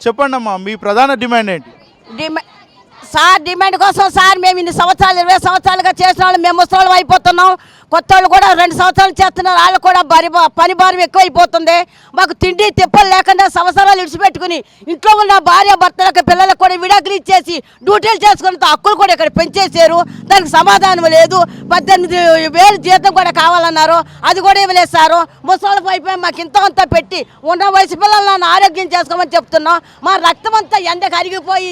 చెప్పండి అమ్మా, మీ ప్రధాన డిమాండ్ ఏంటి? సార్ డిమాండ్ కోసం సార్ మేము ఇన్ని సంవత్సరాలు 20 సంవత్సరాలుగా చేసిన వాళ్ళు మేము ముసలి అయిపోతున్నాం. కొత్త వాళ్ళు కూడా 2 సంవత్సరాలు చేస్తున్నారు, వాళ్ళు కూడా పని భారం ఎక్కువైపోతుంది. మాకు తిండి తిప్పలు లేకుండా సంవత్సరాలు ఇడిచిపెట్టుకుని ఇంట్లో ఉన్న భార్య భర్తలకు పిల్లలకు కూడా విడాకులు ఇచ్చేసి డ్యూటీలు చేసుకున్న హక్కులు కూడా ఇక్కడ పెంచేశారు. దానికి సమాధానం లేదు. 18,000 జీతం కూడా కావాలన్నారు, అది కూడా ఇవ్వలేదు సారు. ముసలి అయిపోయి మాకు ఇంత అంతా పెట్టి ఉన్న వయసు పిల్లలను ఆరోగ్యం చేసుకోమని చెప్తున్నాం. మా రక్తం అంతా ఎండకు అరిగిపోయి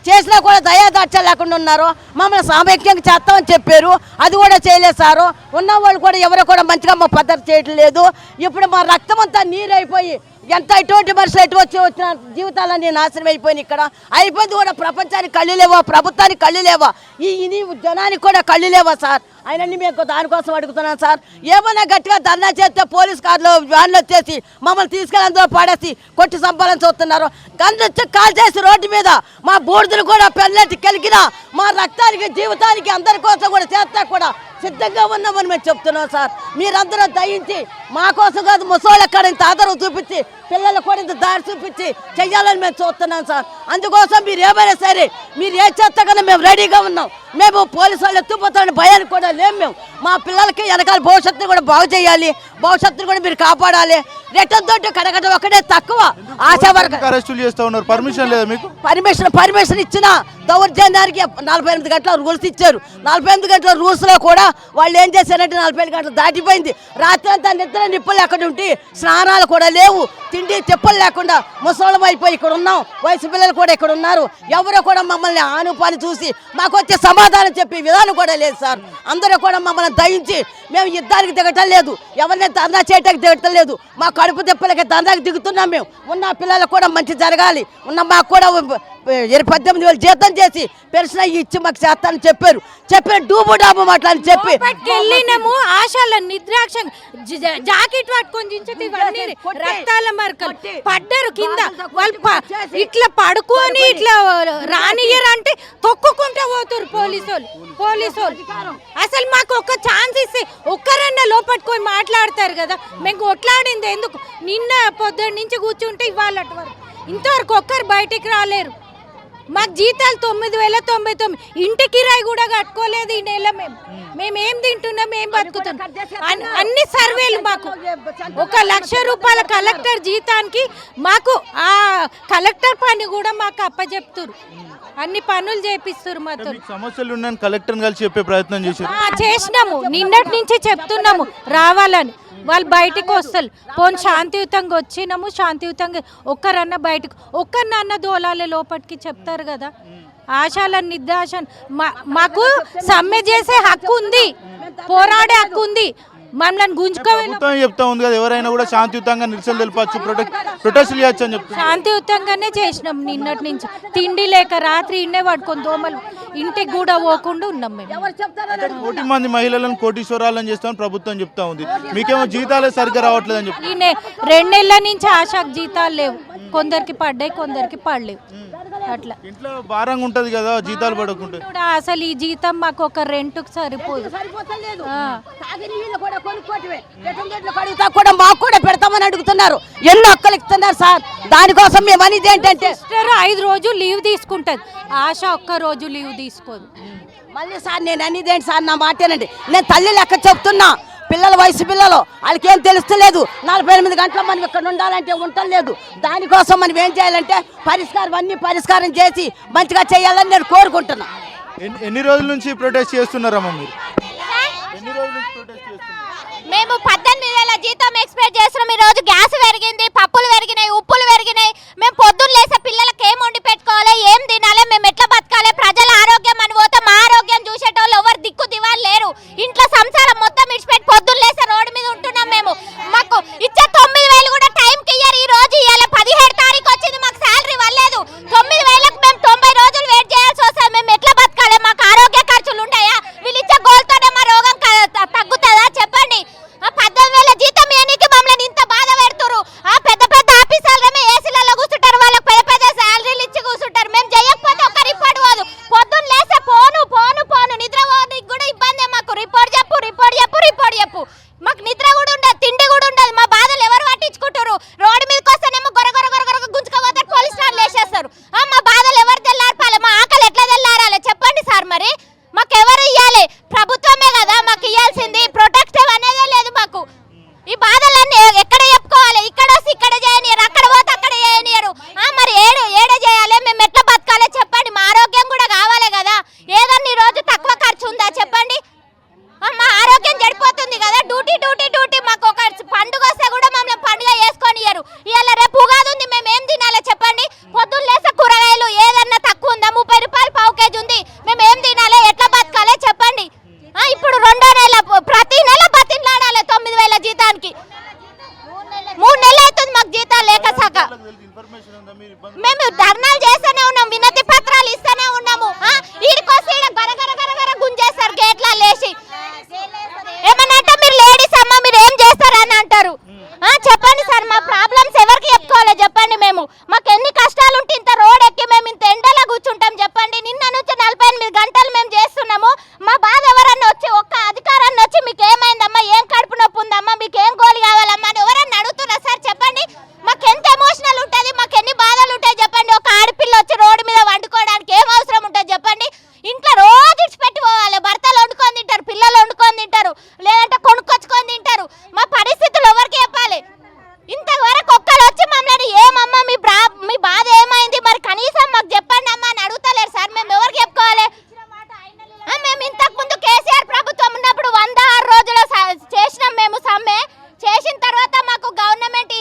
చేసినా కూడా దయాదాక్ష లేకుండా ఉన్నారు. మమ్మల్ని సామీక్యంగా చేస్తామని చెప్పారు, అది కూడా చేయలేదు సారు. ఉన్న వాళ్ళు కూడా ఎవరు కూడా మంచిగా మా పద్ధతి చేయటం లేదు. ఇప్పుడు మా రక్తం అంతా నీరైపోయి ఎంత ఎటువంటి మనుషులు వచ్చిన జీవితాలన్నీ నాశనం అయిపోయినాయి. ఇక్కడ అయిపోయింది కూడా. ప్రపంచానికి కళ్ళు లేవా, ప్రభుత్వానికి కళ్ళు లేవా, ఈ జనానికి కూడా కళ్ళు లేవా సార్? ఆయనన్నీ మేము దానికోసం అడుగుతున్నాను సార్. ఏమైనా గట్టిగా ధర్నా చేస్తే పోలీస్ కార్లు వ్యాన్లు వచ్చేసి మమ్మల్ని తీసుకెళ్ళి అందులో పాడేసి కొట్టి సంపాలని చూస్తున్నారు. గందొచ్చి కాల్ చేసి రోడ్డు మీద మా బూడిదలు కూడా పెళ్ళెట్టి కలిగిన మా రక్తానికి జీవితానికి అందరి కోసం కూడా చేస్తా కూడా సిద్ధంగా ఉన్నామని మేము చెప్తున్నాం సార్. మీరందరూ దయించి మా కోసం కాదు, ముసోళ్ళ కాడ ఇంత ఆదరణ చూపించి పిల్లలు కూడా ఇంత దారి చూపించి చెయ్యాలని మేము చూస్తున్నాం సార్. అందుకోసం మీరు ఏమైనా సరే మీరు ఏ చేస్తా కన్నా మేము రెడీగా ఉన్నాం. మేము పోలీసు వాళ్ళు ఎత్తుపోతామని భయానికి కూడా లేము. మేము మా పిల్లలకి వెనకాల భవిష్యత్తుని కూడా బాగు చేయాలి, భవిష్యత్తుని కూడా మీరు కాపాడాలి. రిటర్న్ తోటి కడగడం ఒకటే తక్కువ. ఆశా వర్కర్ అరెస్టులు చేస్తా ఉన్నారు, పర్మిషన్ లేదా మీకు? పర్మిషన్ ఇచ్చిన దౌర్జన్యానికి 48 గంటల రూల్స్ ఇచ్చారు. 48 గంటల రూల్స్లో కూడా వాళ్ళు ఏం చేశారంటే 45 గంటలు దాటిపోయింది. రాత్రి అంతా నిద్ర నిప్పులు ఎక్కడ ఉంటే స్నానాలు కూడా లేవు, తిండి తిప్పలు లేకుండా ముసలం అయిపోయి ఇక్కడ ఉన్నాం. వయసు పిల్లలు కూడా ఇక్కడ ఉన్నారు. ఎవరో కూడా మమ్మల్ని ఆనుపాని చూసి మాకు వచ్చే సమాధానం చెప్పే విధానం కూడా లేదు సార్. అందరూ కూడా మమ్మల్ని దయించి మేము యుద్ధానికి దిగటం లేదు, ఎవరిని ధర్నా చేయటానికి దిగటం లేదు. మా కడుపు తిప్పలకి ధర్నాకి దిగుతున్నాం. మేము ఉన్న పిల్లలకు కూడా మంచి జరగాలి, ఉన్న మాకు కూడా 18,000 జీతం చేసి పెన్షన్ ఇచ్చి మాకు చేస్తానని చెప్పారు. డూబు డాబు మాట్లాడి చెప్పి వెళ్ళినాము. ఆశాల నిద్రాక్ష జాకెట్ పట్టుకొని రక్తాల మరకలు పడ్డారు కింద. వాళ్ళు ఇట్లా పడుకొని ఇట్లా రానియర్ అంటే తొక్కుకుంటా పోతారు పోలీసు. అసలు మాకు ఒక ఛాన్స్ ఇస్తే ఒక్కరన్నా లోపట్టుకొని మాట్లాడతారు కదా. మేము కొట్లాడింది ఎందుకు? నిన్న పొద్దున్న నుంచి కూర్చుంటే ఇవాళ వరకు ఇంతవరకు ఒక్కరు బయటికి రాలేరు. మాకు జీతాలు 9,099, ఇంటి కిరాయి కూడా కట్టుకోలేదు ఈ నెల. మేమేం తింటున్నాం, ఏం బతుకుతున్నాం? అన్ని సర్వేలు మాకు 1,00,000 రూపాయల కలెక్టర్ జీతానికి మాకు ఆ కలెక్టర్ పని కూడా మాకు అప్పచెప్తున్నారు. అన్ని పనులు చేపిస్తారు. మాతో సమస్యలు ఉన్నాయని కలెక్టర్ కలిసి చెప్పే ప్రయత్నం చేసినాము. నిన్నటి నుంచి చెప్తున్నాము రావాలని. వాళ్ళు బయటకు వస్తారు. పోనీ శాంతియుతంగా వచ్చినాము, శాంతియుతంగా ఒక్కరన్నా బయటకు ఒక్కరినన్నా దోలాలే లోపలికి చెప్తారు కదా. ఆశాల నిర్దాశ మాకు సమ్మె చేసే హక్కు ఉంది, పోరాడే హక్కు ఉంది. మమ్మల్ని గుంజుకోవాలి చెప్తా ఉంది కదా, ఎవరైనా కూడా శాంతియుతంగా నిరసన తెలపచ్చు, ప్రొటెస్ట్ చేయొచ్చు అని చెప్తారు. శాంతియుతంగానే చేసినాం. నిన్నటి నుంచి తిండి లేక రాత్రి ఇన్నే పడుకొని దోమలు ఇంటికి కూడా పోకుండా ఉన్నాం. మేము 1,000,000 మంది మహిళలను కోటీశ్వరాలను చేస్తామని ప్రభుత్వం చెప్తా ఉంది. మీకేమో జీతాలే సరిగ్గా రావట్లేదు అని చెప్పి 2 నెలల నుంచి ఆశాకు జీతాలు లేవు. కొందరికి పడ్డాయి, కొందరికి పడలేవు. అట్లా ఇంట్లో భారంగా ఉంటది కదా జీతాలు పడకుంటే. అసలు ఈ జీతం మాకు ఒక రెంట్కు సరిపోదు. మాకు కూడా పెడతామని అడుగుతున్నారు. ఎన్నో హక్కులు ఇస్తున్నారు సార్. దానికోసం మేము అనేది ఏంటంటే 5 రోజులు లీవ్ తీసుకుంటది, ఆశ ఒక్క రోజు లీవ్ తీసుకోదు. మళ్ళీ సార్ నేను అనేది ఏంటి సార్, నా మాటేనండి. నేను తల్లి లెక్క చెప్తున్నా. పిల్లల వయసు పిల్లలు వాళ్ళకి ఏం తెలుస్తలేదు. 48 గంటల మనం ఇక్కడ ఉండాలంటే ఉండలేదు. దానికోసం మనం ఏం చేయాలంటే పరిష్కారం చేసి మంచిగా చేయాలని నేను కోరుకుంటున్నా. ఎన్ని రోజుల నుంచి ప్రొటెస్ట్ చేస్తున్నారమ్మా మీరు? ఎన్ని రోజుల నుంచి ప్రొటెస్ట్ చేస్తున్నారు? మేము 18,000 జీతం ఎక్స్పెక్ట్ చేస్తున్నాం. ఈ రోజు గ్యాస్ పెరిగింది, పప్పులు పెరిగినాయి, ఉప్పులు పెరిగినాయి. మేము పొద్దున్న లేసే పిల్లలకి ఏం వండి పెట్టుకోవాలి, ఏం తినాలి, మేము ఎట్లా బతకాలి? ప్రజల ఆరోగ్యం అని పోతే మా ఆరోగ్యం చూసేటోళ్ళు ఎవరు దిక్కు దివాలు లేరు. ఇంట్లో సంసారం మొత్తం ఇడిచిపెట్టి పొద్దున్న లేసే రోడ్డు మీద ఉంటున్నాం. మేము మాకు ఇచ్చే 9,000 కూడా టైంకి ఇయ్యారు. ఈ రోజు ఇవాళ 17 తారీఖు వచ్చింది, మాకు శాలరీ వల్లేదు. 9,000కు మేము 90 రోజులు వెయిట్ చేయాల్సి వస్తుంది. మేము ఎట్లా బతకాలి? మాకు ఆరోగ్య ఖర్చులు ఉంటాయా? వీళ్ళు ఇచ్చే గోల్తోనే మా రోగం తగ్గుతుందా చెప్పండి? 18,000 జీతం ఏనికి మమ్మల్ని ఇంత బాధ పెడుతురు. పెద్ద పెద్ద ఆఫీసర్లు ఏసీలలో కూర్చుంటారు. వాళ్ళకి చేస్తారు. మా బాధలు ఎవరు తెల్లార్పాలి, మా ఆకలి ఎట్లా తెల్లారాలి చెప్పండి సార్. మరి మాకు ఎవరు ఇవ్వాలి? ప్రభుత్వమే కదా మాకు ఇవ్వాల్సింది. ప్రొటెక్టివ్ అనేదే లేదు మాకు. ఈ బాధలన్నీ ఎక్కడ చెప్పుకోవాలి? ఇక్కడ వస్తే ఇక్కడ చేయనియరు, అక్కడ పోతే అక్కడ చేయనియరు. మరి ఏడే చేయాలి? మేము ఎట్లా బతకాలి చెప్పండి? మా ఆరోగ్యం కూడా కావాలి కదా. ఏదన్నా ఈ రోజు తక్కువ ఖర్చు ఉందా చెప్పండి? మా ఆరోగ్యం చెడిపోతుంది కదా. Duty duty duty. మాకు ఒక పండుగ వస్తే కూడా మమ్మల్ని పండుగ చేసుకొనియరు. ఇవాళ రేపు ఉగాది ఉంది, మేము ఏం తినాలి చెప్పండి? పొద్దున్న లేసే కూరగాయలు ఏదన్నా తక్కువ ఉందా? 30 రూపాయలు పావు కేజీ ఉంది. మేము ఏం తినాలి? ఎట్లా బతకాలి చెప్పండి? ఇప్పుడు 2వ నెల ప్రతి నెల బతిలాడాలి 9,000 జీతానికి. 3 నెలలు అవుతుంది మాకు జీతాలు లేక సాక. మేము ధర్నాలు చేస్తూనే ఉన్నాం, వినతి పత్రాలు ఇస్తూనే ఉన్నాము. ఈడికొస్తే గరగర గుంజేస్తారు గేట్లా లేచి. ఏమన్నా అంటే మీరు లేడీస్ అమ్మ మీరు ఏం చేస్తారని అంటారు. చెప్పండి సార్, మా ప్రాబ్లమ్స్ ఎవరికి చెప్పుకోవాలి చెప్పండి? మాకు ఎన్ని కష్టాలు ఉంటే ఇంత రోడ్ ఎక్కి మేము ఇంత ఎండలా కూర్చుంటాం చెప్పండి? నిన్న నుంచి 48 గంటలు మేము చేస్తున్నాము. మా బాధ ఎవరన్నా వచ్చి ఒక్క అధికారాన్ని వచ్చి మీకు ఏమైందమ్మా, ఏం కడుపు నొప్పి ఉందమ్మా, మీకు ఏం గోలి కావాలమ్మా అని ఎవరన్నా అడుగుతున్నా సార్ చెప్పండి? మాకు ఎంత ఎమోషనల్ ఉంటుంది, మాకు ఎన్ని బాధలు ఉంటాయి చెప్పండి? ఒక ఆడపిల్ల వచ్చి రోడ్డు మీద వండుకోవడానికి ఏం అవసరం ఉంటుంది చెప్పండి? ఇంట్లో రోజు ఇచ్చిపెట్టి పోవాలి. భర్తలు వండుకొని తింటారు, పిల్లలు వండుకొని తింటారు, లేదంటే కొనుక్కొచ్చుకొని తింటారు. మా పరిస్థితులు ఎవరికి చెప్పాలి? ఇంతవరకు ఒక్కరు వచ్చి మమ్మల్ని ఏమమ్మా మీ బాధ ఏమైంది మరి కనీసం మాకు చెప్పండి అమ్మా అని అడుగుతలేరు సార్. మేము ఎవరికి చెప్పుకోవాలి? మేము ఇంతకు ముందు కేసీఆర్ ప్రభుత్వం ఉన్నప్పుడు 106 రోజులు చేసినాం మేము సమ్మె. చేసిన తర్వాత మాకు గవర్నమెంట్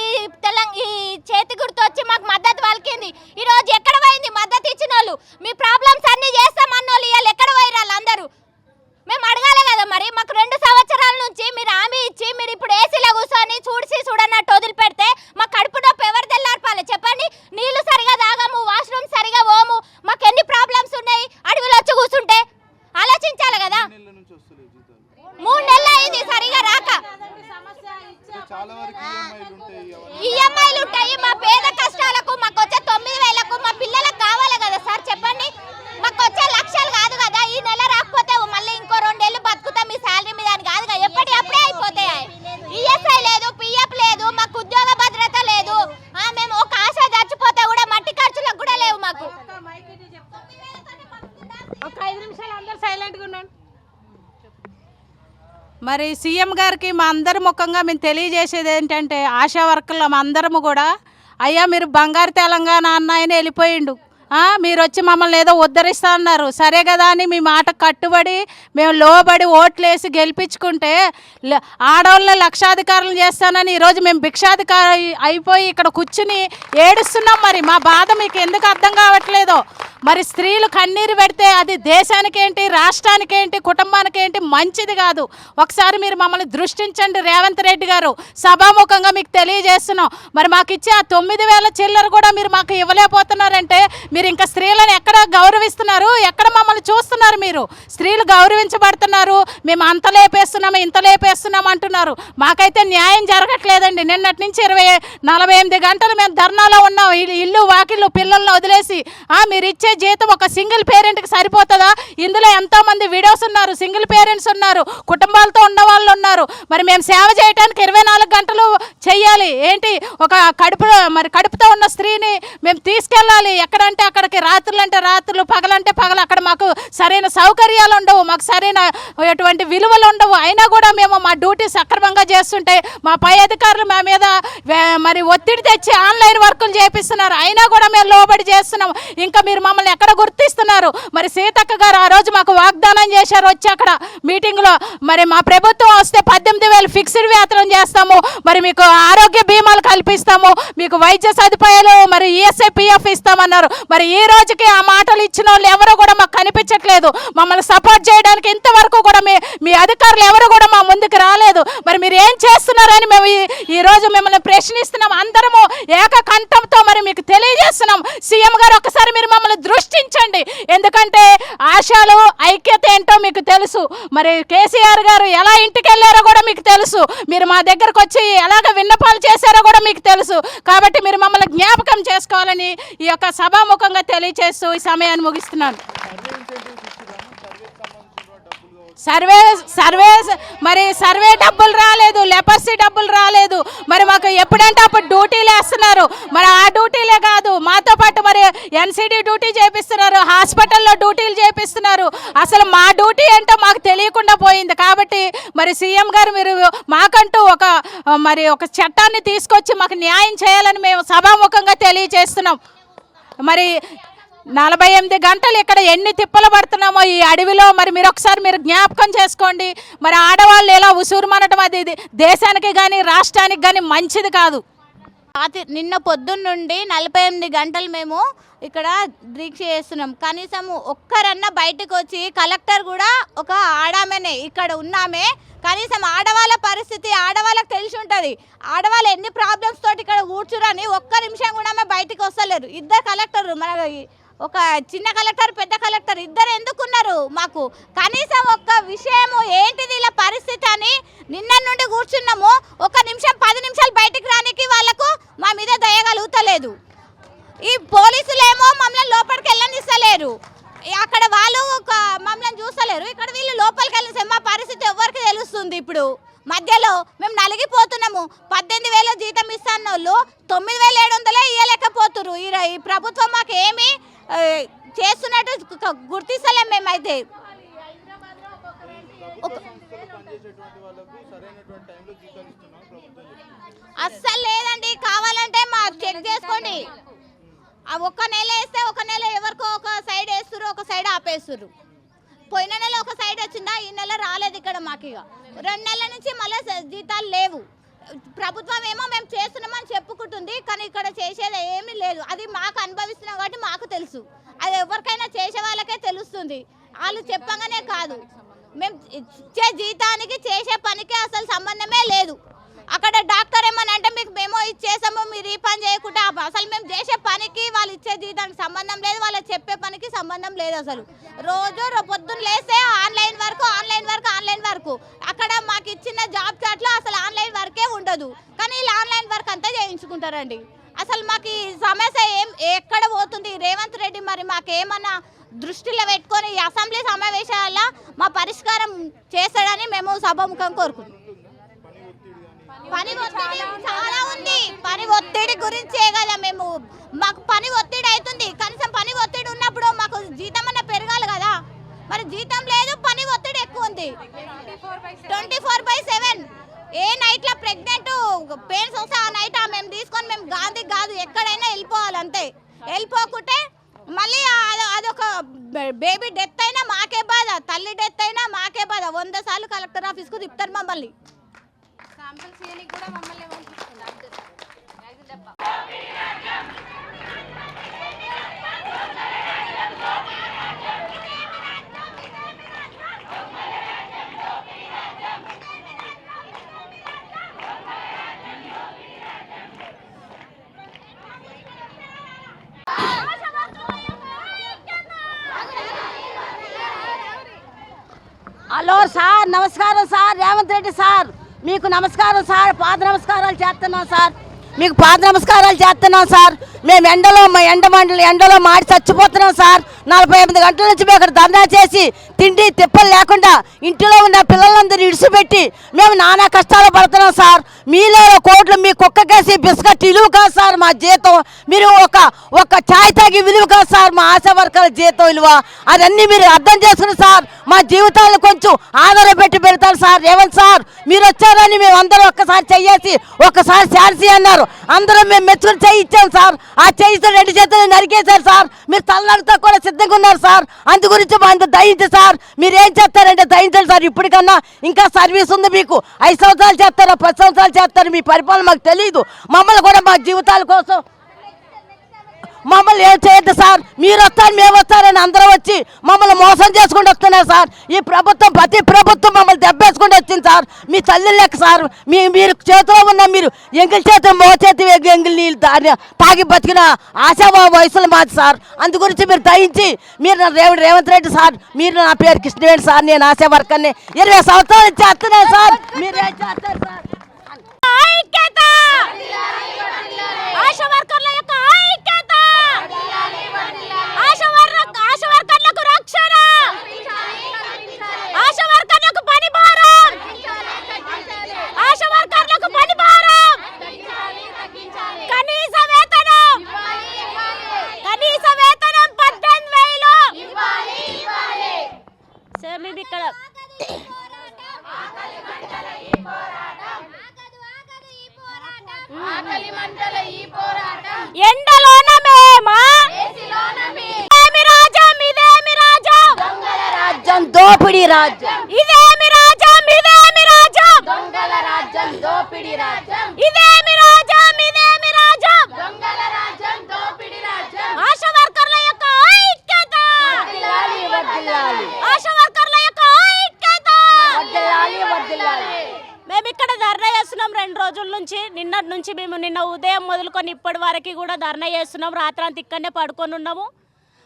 ఈ చేతి గుర్తు వచ్చి మాకు మద్దతు పలికింది. ఈ రోజు ఎక్కడ పోయింది మద్దతు ఇచ్చిన వాళ్ళు? మీ ప్రాబ్లమ్స్ అన్ని చేస్తామన్నోళ్ళు ఇవాళ ఎక్కడ పోయిరు వాళ్ళందరూ? మేము అడగాలి కదా మరి. మాకు 2 సంవత్సరాల నుంచి మీరు హామీ ఇచ్చి మీరు ఇప్పుడు ఏసీలో కూర్చొని చూడనట్టు వదిలిపెడితే మా కడుపు నొప్పి ఎవరు తెల్లార్పాలి చెప్పండి? నీళ్లు సరిగా తాగము, వాష్రూమ్ సరిగా పోము, మాకు ఎన్ని ప్రాబ్లమ్స్ ఉన్నాయి అడవిలో వచ్చి కూర్చుంటే? ఆలోచించాలి కదా. 3 నెలలు అయింది సరిగా రాక. ఈఎంఐలు ఉంటాయి. మా పేద కష్టాలకు మాకు వచ్చే 9,000కు మా పిల్లలకు కావాలి కదా సార్ చెప్పండి? మాకు వచ్చే లక్షలు కాదు కదా. ఈ నెల రాకపోతే మళ్ళీ ఇంకో 2 నెలలు బతుకుతాం మీ శాలరీ మీద అని కాదు కదా. ఎప్పటికప్పుడే అయిపోతాయి. ఈఎస్ఐ లేదు, పిఎఫ్ లేదు, మాకు ఉద్యోగ భద్రత లేదు. మేము ఒక ఆశ చచ్చిపోతే కూడా మట్టి ఖర్చులకు కూడా లేవు మాకు. ఒక 5 నిమిషాలు అందరూ సైలెంట్గా ఉన్నాను. మరి సీఎం గారికి మా అందరి ముఖంగా మేము తెలియజేసేది ఏంటంటే, ఆశా వర్కర్లు మా అందరము కూడా, అయ్యా మీరు బంగారు తెలంగాణ అన్న ఆయన వెళ్ళిపోయిండు, మీరు వచ్చి మమ్మల్ని ఏదో ఉద్ధరిస్తా అన్నారు, సరే కదా అని మీ మాట కట్టుబడి మేము లోబడి ఓట్లేసి గెలిపించుకుంటే ఆడవాళ్ళని లక్షాధికారులు చేస్తానని ఈరోజు మేము భిక్షాధికారి అయిపోయి ఇక్కడ కూర్చుని ఏడుస్తున్నాం. మరి మా బాధ మీకు ఎందుకు అర్థం కావట్లేదో. మరి స్త్రీలు కన్నీరు పెడితే అది దేశానికి ఏంటి, రాష్ట్రానికి ఏంటి, కుటుంబానికి ఏంటి మంచిది కాదు. ఒకసారి మీరు మమ్మల్ని దృష్టించండి రేవంత్ రెడ్డి గారు. సభాముఖంగా మీకు తెలియజేస్తున్నాం. మరి మాకు ఇచ్చే ఆ 9,000 చిల్లర కూడా మీరు మాకు ఇవ్వలేకపోతున్నారంటే మీరు ఇంకా స్త్రీలను ఎక్కడ గౌరవిస్తున్నారు? ఎక్కడ మమ్మల్ని చూస్తున్నారు? మీరు స్త్రీలు గౌరవించబడుతున్నారు, మేము అంత లేపేస్తున్నాము ఇంత లేపేస్తున్నాం అంటున్నారు. మాకైతే న్యాయం జరగట్లేదండి. నిన్నటి నుంచి 48 గంటలు మేము ధర్నాలో ఉన్నాం. ఇల్లు వాకిళ్ళు పిల్లల్ని వదిలేసి. మీరు ఇచ్చే జీతం ఒక సింగిల్ పేరెంట్కి సరిపోతుందా? ఇందులో ఎంతోమంది విడోస్ ఉన్నారు, సింగిల్ పేరెంట్స్ ఉన్నారు, కుటుంబాలతో ఉన్న వాళ్ళు ఉన్నారు. మరి మేము సేవ చేయడానికి 24 గంటలు చెయ్యాలి ఏంటి? ఒక కడుపుతో ఉన్న స్త్రీని మేము తీసుకెళ్ళాలి ఎక్కడంటే అక్కడికి, రాత్రులు అంటే రాత్రులు, పగలంటే పగలు. అక్కడ మాకు సరైన సౌకర్యాలు ఉండవు, మాకు సరైన ఎటువంటి విలువలు ఉండవు. అయినా కూడా మేము మా డ్యూటీ సక్రమంగా చేస్తుంటే మా పై అధికారులు మా మీద మరి ఒత్తిడి తెచ్చి ఆన్లైన్ వర్కులు చేపిస్తున్నారు. అయినా కూడా మేము లోబడి చేస్తున్నాం. ఇంకా మీరు మమ్మల్ని ఎక్కడ గుర్తిస్తున్నారు? మరి సీతక్క గారు ఆ రోజు మాకు వాగ్దానం చేశారు వచ్చి అక్కడ మీటింగ్లో, మరి మా ప్రభుత్వం వస్తే 18,000 ఫిక్స్డ్ వేతనం చేస్తాము, మరి మీకు ఆరోగ్య బీమాలు కల్పిస్తాము, మీకు వైద్య సదుపాయాలు, మరి ఈఎస్ఐ పిఎఫ్ ఇస్తామన్నారు. మరి ఈ రోజుకి ఆ మాటలు ఇచ్చిన వాళ్ళు ఎవరు కూడా మాకు కనిపించట్లేదు. మమ్మల్ని సపోర్ట్ చేయడానికి ఇంతవరకు కూడా మీ అధికారులు ఎవరు కూడా మా ముందుకు రాలేదు. మరి మీరు ఏం చేస్తున్నారని మేము ఈరోజు మిమ్మల్ని ప్రశ్నిస్తున్నాం. అందరము ఏకకంఠంతో మరి మీకు తెలియజేస్తున్నాం. సీఎం గారు ఒకసారి మీరు మమ్మల్ని దృష్టించండి. ఎందుకంటే ఆశాలు ఐక్యత ఏంటో మీకు తెలుసు. మరి కేసీఆర్ గారు ఎలా ఇంటికి వెళ్ళారో కూడా మీకు తెలుసు. మీరు మా దగ్గరకు వచ్చి ఎలాగ విన్నపాలు చేశారో కూడా మీకు తెలుసు. కాబట్టి మీరు మమ్మల్ని జ్ఞాపకం చేసుకోవాలని ఈ యొక్క సభాముఖంగా తెలియజేస్తూ ఈ సమయాన్ని ముగిస్తున్నాను. సర్వే డబ్బులు రాలేదు, లెపర్సీ డబ్బులు రాలేదు. మరి మాకు ఎప్పుడంటే అప్పుడు డ్యూటీలు వేస్తున్నారు. మరి ఆ డ్యూటీలే కాదు, మాతో పాటు మరి ఎన్సిడి డ్యూటీ చేపిస్తున్నారు, హాస్పిటల్లో డ్యూటీలు చేపిస్తున్నారు. అసలు మా డ్యూటీ ఏంటో మాకు తెలియకుండా పోయింది. కాబట్టి మరి సీఎం గారు మీరు మాకంటూ ఒక చట్టాన్ని తీసుకొచ్చి మాకు న్యాయం చేయాలని మేము సభాముఖంగా తెలియజేస్తున్నాం. మరి 48 గంటలు ఇక్కడ ఎన్ని తిప్పలు పడుతున్నామో ఈ అడవిలో. మరి మీరు ఒకసారి జ్ఞాపకం చేసుకోండి. మరి ఆడవాళ్ళు ఎలా ఉసూరుమనటం అది దేశానికి కానీ రాష్ట్రానికి కానీ మంచిది కాదు. నిన్న పొద్దున్న నుండి 48 గంటలు మేము ఇక్కడ దీక్ష చేస్తున్నాం. కనీసం ఒక్కరన్నా బయటకు వచ్చి, కలెక్టర్ కూడా ఒక ఆడామనే ఇక్కడ ఉన్నామే, కనీసం ఆడవాళ్ళ పరిస్థితి ఆడవాళ్ళకి తెలిసి ఉంటుంది. ఆడవాళ్ళు ఎన్ని ప్రాబ్లమ్స్ తోటి ఇక్కడ కూర్చురని ఒక్క నిమిషం కూడా బయటకు వస్తలేరు. ఇద్దరు కలెక్టర్, మన ఒక చిన్న కలెక్టర్, పెద్ద కలెక్టర్ ఇద్దరు ఎందుకున్నారు మాకు? కనీసం ఒక్క విషయము ఏంటిది ఇలా పరిస్థితి అని నిన్న నుండి కూర్చున్నాము. ఒక నిమిషం 10 నిమిషాలు బయటికి రానికి వాళ్ళకు మా మీద దయగలుగుతలేదు. ఈ పోలీసులేమో మమ్మల్ని లోపలికి వెళ్ళనిస్తలేరు, అక్కడ వాళ్ళు మమ్మల్ని చూస్తలేరు, ఇక్కడ వీళ్ళు లోపలికి వెళ్ళిస్తే మా పరిస్థితి ఎవరికి తెలుస్తుంది? ఇప్పుడు మధ్యలో మేము నలిగిపోతున్నాము. 18,000 జీతం ఇస్తాను వాళ్ళు 9,700 ఇవ్వలేకపోతున్నారు. ఈ ప్రభుత్వం మాకు ఏమి చేస్తున్నట్టు గుర్తిస్తలేం మేమైతే. అస్సలు లేదండి, కావాలంటే మా చెక్ చేసుకోండి. ఒక్క నెల వేస్తే ఒక నెల ఎవరికో ఒక సైడ్ వేస్తున్నారు, ఒక సైడ్ ఆపేస్తున్నారు. పోయిన నెల ఒక సైడ్ వచ్చిందా, ఈ నెల రాలేదు ఇక్కడ మాకు. ఇక 2 నెలల నుంచి మళ్ళీ జీతాలు లేవు. ప్రభుత్వం ఏమో మేము చేస్తున్నామని చెప్పుకుంటుంది, కానీ ఇక్కడ చేసేది ఏమీ లేదు. అది మాకు అనుభవిస్తున్నాం కాబట్టి మాకు తెలుసు. అది ఎవరికైనా చేసే వాళ్ళకే తెలుస్తుంది. వాళ్ళు చెప్పగానే కాదు, మేము ఇచ్చే జీతానికి చేసే పనికి అసలు సంబంధమే లేదు. అక్కడ డాక్టర్ ఏమనంటే మీకు మేము ఇచ్చేసాము, మీరు ఈ పని చేయకుండా, అసలు మేము చేసే పనికి వాళ్ళు ఇచ్చే జీతానికి సంబంధం లేదు, వాళ్ళు చెప్పే పనికి సంబంధం లేదు. అసలు రోజు పొద్దున్న లేస్తే ఆన్లైన్ వర్క్. అక్కడ మాకు ఇచ్చిన జాబ్ చాట్లో అసలు ఆన్లైన్ వర్కే ఉండదు, కానీ వీళ్ళు ఆన్లైన్ వర్క్ అంతా చేయించుకుంటారండి. అసలు మాకు ఈ సమస్య ఎక్కడ పోతుంది? రేవంత్ రెడ్డి మరి మాకేమన్నా దృష్టిలో పెట్టుకొని ఈ అసెంబ్లీ సమావేశాల మా పరిష్కారం చేస్తాడని మేము సభాముఖం కోరుకుంటున్నాం. పని ఒత్తిడి చాలా ఉంది. పని ఒత్తిడి గురించే కదా మాకు పని ఒత్తిడి అవుతుంది. కనీసం పని ఒత్తిడి ఉన్నప్పుడు మాకు జీతం అన్న పెరగాలి కదా. మరి జీతం లేదు, పని ఒత్తిడి ఎక్కువ ఉంది. 24/7 ఏ నైట్లో ప్రెగ్నెంట్ పెయిన్స్ వస్తే ఆ నైట్ మేము తీసుకొని మేము గాంధీ కాదు ఎక్కడైనా వెళ్ళిపోవాలి అంతే. వెళ్ళిపోకుంటే మళ్ళీ అదొక బేబీ డెత్ అయినా మాకే బాధ, తల్లి డెత్ అయినా మాకే బాధ. 100 సార్లు కలెక్టర్ ఆఫీస్కు తిప్పుతారు మమ్మల్ని. హలో సార్, నమస్కారం సార్. రేవంత్ రెడ్డి సార్, మీకు నమస్కారం సార్. పాద నమస్కారాలు చేస్తున్నాం సార్, మీకు పాద నమస్కారాలు చేస్తున్నాం సార్. మేము ఎండలో మాడి చచ్చిపోతున్నాం సార్. 48 గంటల నుంచి మేము ఇక్కడ ధర్నా చేసి తిండి తిప్పలు లేకుండా ఇంటిలో ఉన్న పిల్లలందరూ ఇడిచిపెట్టి మేము నానా కష్టాలు పడుతున్నాం సార్. మీలో కోట్లు మీ కుక్కకేసి బిస్కెట్ విలువ కాదు సార్ మా జీతం. మీరు ఒక ఛాయ్ తాగి విలువ కాదు సార్ మా ఆశా వర్కర్ల జీతం విలువ. అవన్నీ మీరు అర్థం చేసుకుని సార్ మా జీవితాలను కొంచెం ఆధారం పెడతారు సార్. రేవంత్ సార్, మీరు వచ్చారని మేము అందరూ ఒక్కసారి చెయ్యేసి ఒక్కసారి శాన్సీ అన్నారు. అందరం మేము మెచ్చుకుని చెయ్యి ఇచ్చాం సార్. ఆ చెయ్యితో 2 చేతులు నరికేశారు సార్. మీరు తలనడుతో కూడా సిద్ధంగా ఉన్నారు సార్. అందు గురించి మాకు దయించు సార్. మీరు ఏం చేస్తారంటే దయించండి సార్. ఇప్పటికన్నా ఇంకా సర్వీస్ ఉంది మీకు. 5 సంవత్సరాలు చేస్తారో 10 సంవత్సరాలు చేస్తారు, మీ పరిపాలన మాకు తెలియదు. మమ్మల్ని కూడా మా జీవితాల కోసం మమ్మల్ని ఏం చేయొద్దు సార్. మీరు వస్తారు మేము వస్తారని అందరూ వచ్చి మమ్మల్ని మోసం చేసుకుంటూ వస్తున్నారు సార్. ఈ ప్రభుత్వం ప్రతి ప్రభుత్వం మమ్మల్ని దెబ్బేసుకుంటూ వచ్చింది సార్. మీ తల్లి లెక్క సార్. మీరు చేతిలో ఉన్న మీరు ఎంగిల్ చేతి మోచేతి ఎంగిల్ నీళ్ళు తాగి బతికిన ఆశా వయసులు మాది సార్. అందు గురించి మీరు దయించి మీరు రేవంత్ రెడ్డి సార్, మీరు నా పేరు కృష్ణవేణి సార్, నేను ఆశా వర్కర్ని 20 సంవత్సరాలు చేస్తున్నాను సార్. మీరు ఏం చేస్తారు సార్? ఆశా వర్కర్ల యొక్క ఐక్యత, ఆశా వర్కర్లకు రక్షణ, ఆశా వర్కర్లకు పని భారం, ఆశా వర్కర్లకు పని భారం, కనీస వేతనం, కనీస దోపిడీ రాజ్యం, ఇదేమి రాజ్యం, ఇదేమి రాజ్యం, దొంగల రాజ్యం, దోపిడీ రాజ్యం, ఇదేమి రాజ్యం, ఇదేమి రాజ్యం, దొంగల రాజ్యం, దోపిడీ రాజ్యం. ఆశా వర్కర్ల యొక్క ఐక్యత, వర్ధిల్లాలి, వర్ధిల్లాలి, ఆశా వర్కర్ల యొక్క ఐక్యత. వర్ధిల్లాలి, వర్ధిల్లాలి. మేము ఇక్కడ ధర్నా చేస్తున్నాం 2 రోజుల నుంచి. నిన్నటి నుంచి మేము నిన్న ఉదయం మొదలుకొని ఇప్పటి వరకు కూడా ధర్నా చేస్తున్నాం. రాత్రంతా ఇక్కడనే పడుకొని ఉన్నాము.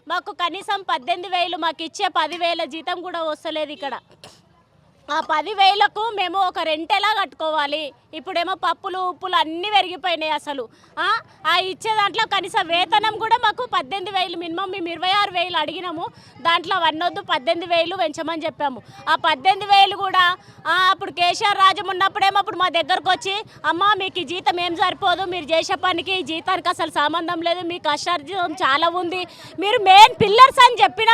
మాకు కనీసం 18,000 మాకు ఇచ్చే 10,000 జీతం కూడా వస్తలేదు ఇక్కడ. ఆ 10,000కు మేము ఒక రెంట్ ఎలా కట్టుకోవాలి? ఇప్పుడేమో పప్పులు ఉప్పులు అన్నీ పెరిగిపోయినాయి. అసలు ఆ ఇచ్చే దాంట్లో కనీసం వేతనం కూడా మాకు 18,000 మినిమం. మేము 26,000 అడిగినాము. దాంట్లో వన్నొద్దు 18,000 పెంచమని చెప్పాము. ఆ 18,000 కూడా అప్పుడు కేసీఆర్ రాజ్యం ఉన్నప్పుడేమో అప్పుడు మా దగ్గరకు వచ్చి అమ్మ మీకు ఈ జీతం ఏం సరిపోదు, మీరు చేసే పనికి ఈ జీతానికి అసలు సంబంధం లేదు, మీ కష్టార్జితం చాలా ఉంది, మీరు మెయిన్ పిల్లర్స్ అని చెప్పిన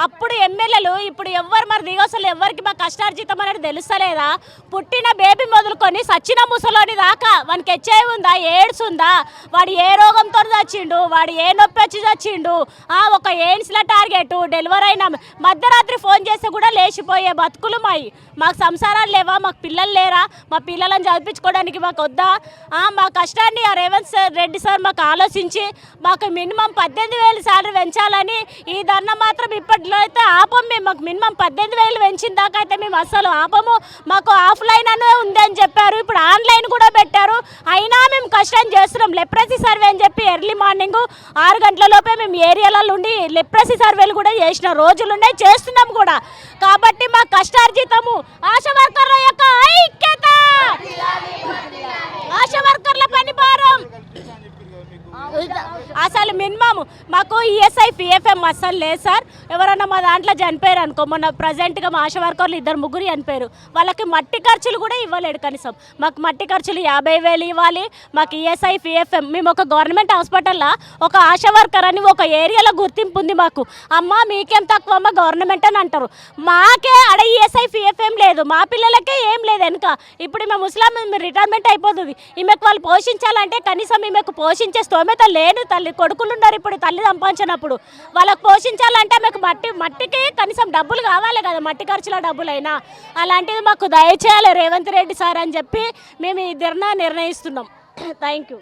అప్పుడు ఎమ్మెల్యేలు ఇప్పుడు ఎవ్వరు మరి దిగోసలు ఎవరికి మా కష్టార్జితం అనేది తెలుస్తలేదా? పుట్టిన బేబీ మొదలుకొని సచ్చిన ముసలోని దాకా వానికి హెచ్ఐవి ఉందా, ఎయిడ్స్ ఉందా, వాడు ఏ రోగంతో చచ్చిండు, వాడు ఏ నొప్పి వచ్చి చచ్చిండు, ఒక ఎయిడ్స్ల టార్గెట్, డెలివరీ అయిన మధ్యరాత్రి ఫోన్ చేస్తే కూడా లేచిపోయే బతుకులు మాకు సంసారాలు లేవా, మాకు పిల్లలు లేరా, మా పిల్లలను చదివించుకోవడానికి మాకు వద్దా? మా కష్టాన్ని ఆ రేవంత్ రెడ్డి సార్ మాకు ఆలోచించి మాకు మినిమం 18,000 శాలరీ పెంచాలని ఈ ధర్నా మాత్రం ఇప్పట్లో అయితే ఆపం. మేము మాకు మినిమం 18,000 పెంచిన దాకా అయితే మేము అస్సలు ఆపము. మాకు ఆఫ్లైన్ అనే ఉంది అని చెప్పారు, ఇప్పుడు ఆన్లైన్ కూడా పెట్టారు. అయినా మేము కష్టం చేస్తున్నాం. లెప్రసీ సర్వే అని చెప్పి ఎర్లీ మార్నింగ్ 6 గంటల లోపే మేము ఏరియాలలో ఉండి లెప్రసీ సర్వేలు కూడా చేసిన రోజులున్నాయి, చేస్తున్నాం కూడా. కాబట్టి మా కష్టార్జితము ఆశా వర్కర్ల యొక్క ఐక్యత, ఆశా వర్కర్ల పని భారం అసలు మినిమం మాకు ఈఎస్ఐ పిఎఫ్ఎం అస్సలు లేదు సార్. ఎవరన్నా మా దాంట్లో చనిపోయారు అనుకో, మొన్న ప్రజెంట్గా మా ఆశా వర్కర్లు 2-3 చనిపోయారు, వాళ్ళకి మట్టి ఖర్చులు కూడా ఇవ్వలేడు. కనీసం మాకు మట్టి ఖర్చులు 50,000 ఇవ్వాలి. మాకు ఈఎస్ఐ పిఎఫ్ఎం, మేము ఒక గవర్నమెంట్ హాస్పిటల్లో ఒక ఆశా వర్కర్ అని ఒక ఏరియాలో గుర్తింపు ఉంది మాకు. అమ్మ మీకేం తక్కువ అమ్మ గవర్నమెంట్ అని అంటారు, మాకే అడ ఈఎస్ఐ పిఎఫ్ఎం లేదు, మా పిల్లలకే ఏం లేదు వెనుక. ఇప్పుడు మేము ముస్లాం రిటైర్మెంట్ అయిపోతుంది, ఈమెకు వాళ్ళు పోషించాలంటే కనీసం ఈమెకు పోషించే స్తోమత లేదు. తల్లి కొడుకులు ఉన్నారు, ఇప్పుడు తల్లి సంపాదించినప్పుడు వాళ్ళకు పోషించాలంటే మాకు మట్టికి కనీసం డబ్బులు కావాలి కదా, మట్టి ఖర్చుల డబ్బులైనా. అలాంటిది మాకు దయచేయాలి రేవంత్ రెడ్డి సార్ అని చెప్పి మేము ఈ ధర్నా నిర్ణయిస్తున్నాం. Thank you.